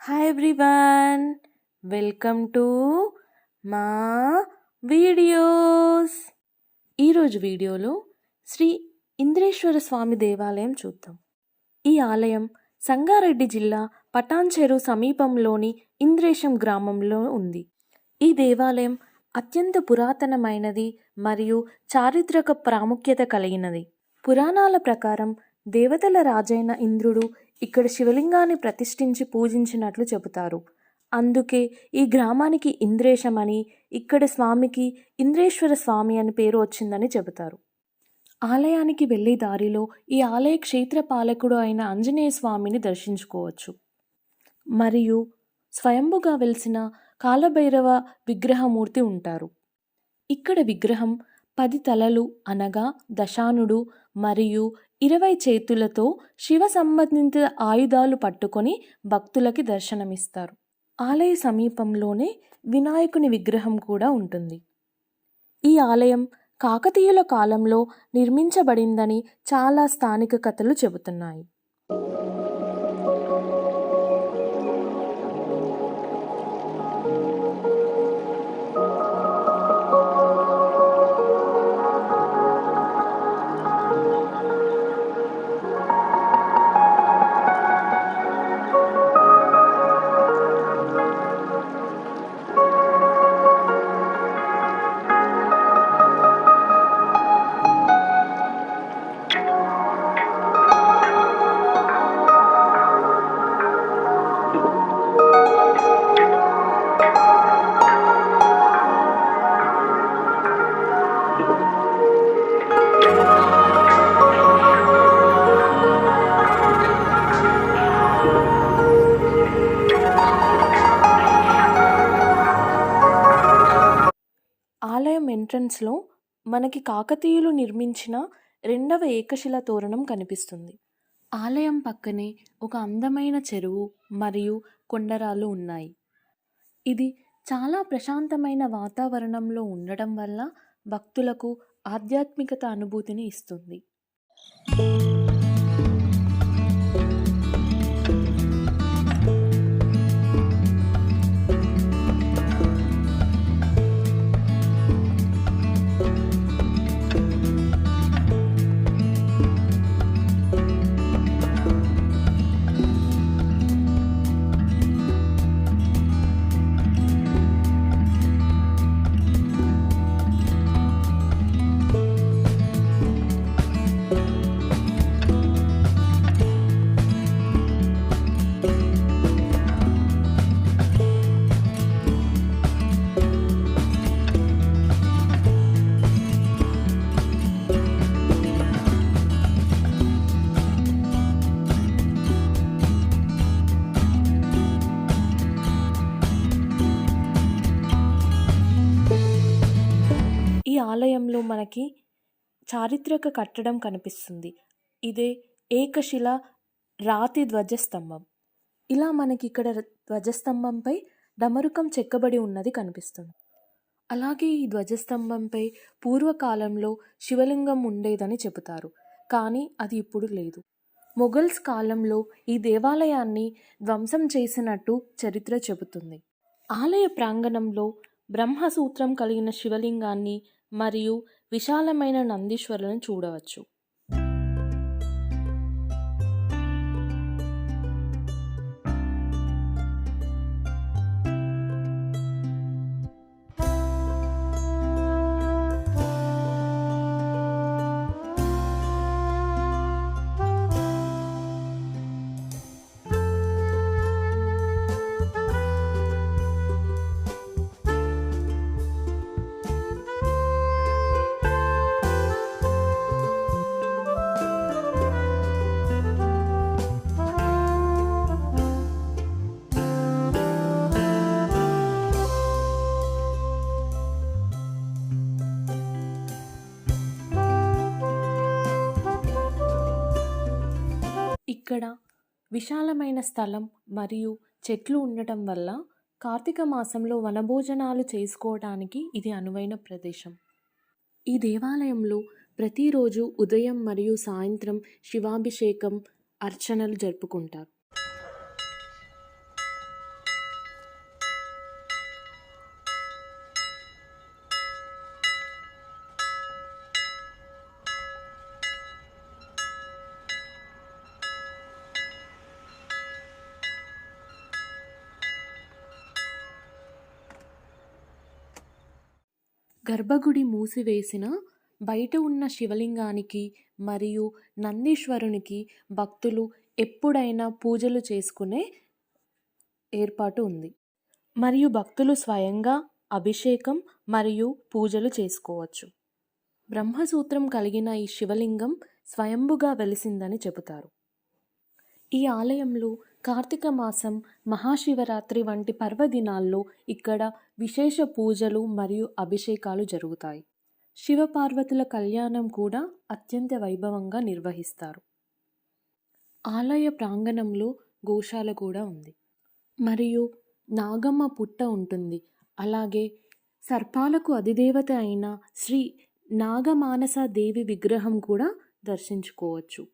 Hi everyone, welcome to మా videos. ఈరోజు వీడియోలో శ్రీ ఇంద్రేశ్వర స్వామి దేవాలయం చూద్దాం. ఈ ఆలయం సంగారెడ్డి జిల్లా పటాన్చెరు సమీపంలోని ఇంద్రేశం గ్రామంలో ఉంది. ఈ దేవాలయం అత్యంత పురాతనమైనది మరియు చారిత్రక ప్రాముఖ్యత కలిగినది. పురాణాల ప్రకారం దేవతల రాజైన ఇంద్రుడు ఇక్కడ శివలింగాన్ని ప్రతిష్ఠించి పూజించినట్లు చెబుతారు. అందుకే ఈ గ్రామానికి ఇంద్రేశం అని, ఇక్కడ స్వామికి ఇంద్రేశ్వర స్వామి అని పేరు వచ్చిందని చెబుతారు. ఆలయానికి వెళ్ళే దారిలో ఈ ఆలయ క్షేత్రపాలకుడు అయిన ఆంజనేయ స్వామిని దర్శించుకోవచ్చు. మరియు స్వయంభుగా వెలిసిన కాలభైరవ విగ్రహమూర్తి ఉంటారు. ఇక్కడ విగ్రహం 10 తలలు అనగా దశానుడు మరియు 20 చేతులతో శివ సంబంధిత ఆయుధాలు పట్టుకొని భక్తులకి దర్శనమిస్తారు. ఆలయ సమీపంలోనే వినాయకుని విగ్రహం కూడా ఉంటుంది. ఈ ఆలయం కాకతీయుల కాలంలో నిర్మించబడిందని చాలా స్థానిక కథలు చెబుతున్నాయి. ఆలయం ఎంట్రన్స్లో మనకి కాకతీయులు నిర్మించిన 2వ ఏకశిలా తోరణం కనిపిస్తుంది. ఆలయం పక్కనే ఒక అందమైన చెరువు మరియు కొండరాలు ఉన్నాయి. ఇది చాలా ప్రశాంతమైన వాతావరణంలో ఉండడం వల్ల భక్తులకు ఆధ్యాత్మికత అనుభూతిని ఇస్తుంది. ఈ ఆలయంలో మనకి చారిత్రక కట్టడం కనిపిస్తుంది. ఇదే ఏకశిల రాతి ధ్వజస్తంభం. ఇలా మనకి ఇక్కడ ధ్వజస్తంభంపై డమరుకం చెక్కబడి ఉన్నది కనిపిస్తుంది. అలాగే ఈ ధ్వజస్తంభంపై పూర్వకాలంలో శివలింగం ఉండేదని చెబుతారు, కానీ అది ఇప్పుడు లేదు. మొఘల్స్ కాలంలో ఈ దేవాలయాన్ని ధ్వంసం చేసినట్టు చరిత్ర చెబుతుంది. ఆలయ ప్రాంగణంలో బ్రహ్మసూత్రం కలిగిన శివలింగాన్ని మరియు విశాలమైన నందీశ్వరులను చూడవచ్చు. ఇక్కడ విశాలమైన స్థలం మరియు చెట్లు ఉండటం వల్ల కార్తీక మాసంలో వనభోజనాలు చేసుకోవడానికి ఇది అనువైన ప్రదేశం. ఈ దేవాలయంలో ప్రతిరోజు ఉదయం మరియు సాయంత్రం శివాభిషేకం, అర్చనలు జరుపుకుంటారు. గర్భగుడి మూసివేసిన బయట ఉన్న శివలింగానికి మరియు నందీశ్వరునికి భక్తులు ఎప్పుడైనా పూజలు చేసుకునే ఏర్పాటు ఉంది. మరియు భక్తులు స్వయంగా అభిషేకం మరియు పూజలు చేసుకోవచ్చు. బ్రహ్మసూత్రం కలిగిన ఈ శివలింగం స్వయంభుగా వెలిసిందని చెబుతారు. ఈ ఆలయంలో కార్తీక మాసం, మహాశివరాత్రి వంటి పర్వదినాల్లో ఇక్కడ విశేష పూజలు మరియు అభిషేకాలు జరుగుతాయి. శివపార్వతుల కళ్యాణం కూడా అత్యంత వైభవంగా నిర్వహిస్తారు. ఆలయ ప్రాంగణంలో గోశాల కూడా ఉంది మరియు నాగమ్మ పుట్ట ఉంటుంది. అలాగే సర్పాలకు అధిదేవత అయిన శ్రీ నాగమానస దేవి విగ్రహం కూడా దర్శించుకోవచ్చు.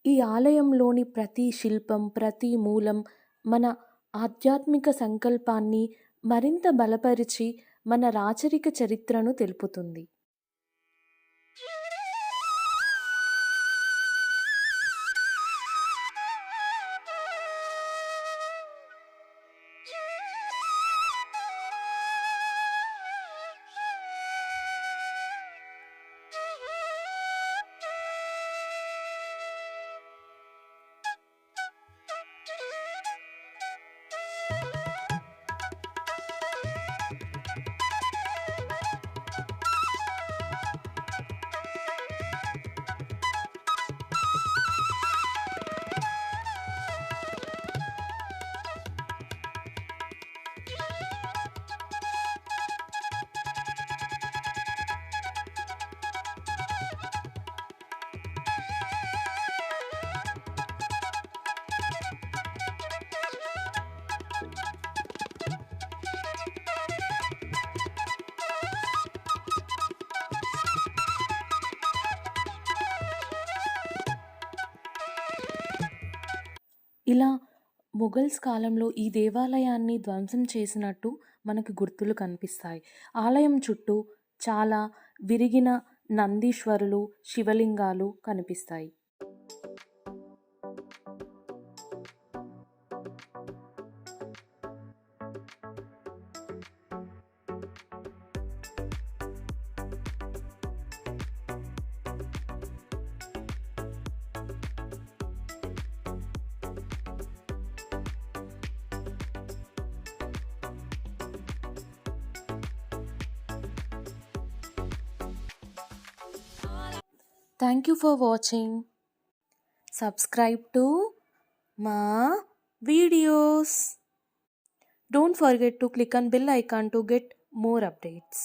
ఈ ఆలయంలోని ప్రతి శిల్పం, ప్రతి మూలం మన ఆధ్యాత్మిక సంకల్పాన్ని మరింత బలపరిచి మన రాచరిక చరిత్రను తెలుపుతుంది. ఇలా మొఘల్స్ కాలంలో ఈ దేవాలయాన్ని ధ్వంసం చేసినట్టు మనకు గుర్తులు కనిపిస్తాయి. ఆలయం చుట్టూ చాలా విరిగిన నందీశ్వరులు, శివలింగాలు కనిపిస్తాయి. Thank you for watching. Subscribe to మా videos. Don't forget to click on bell icon to get more updates.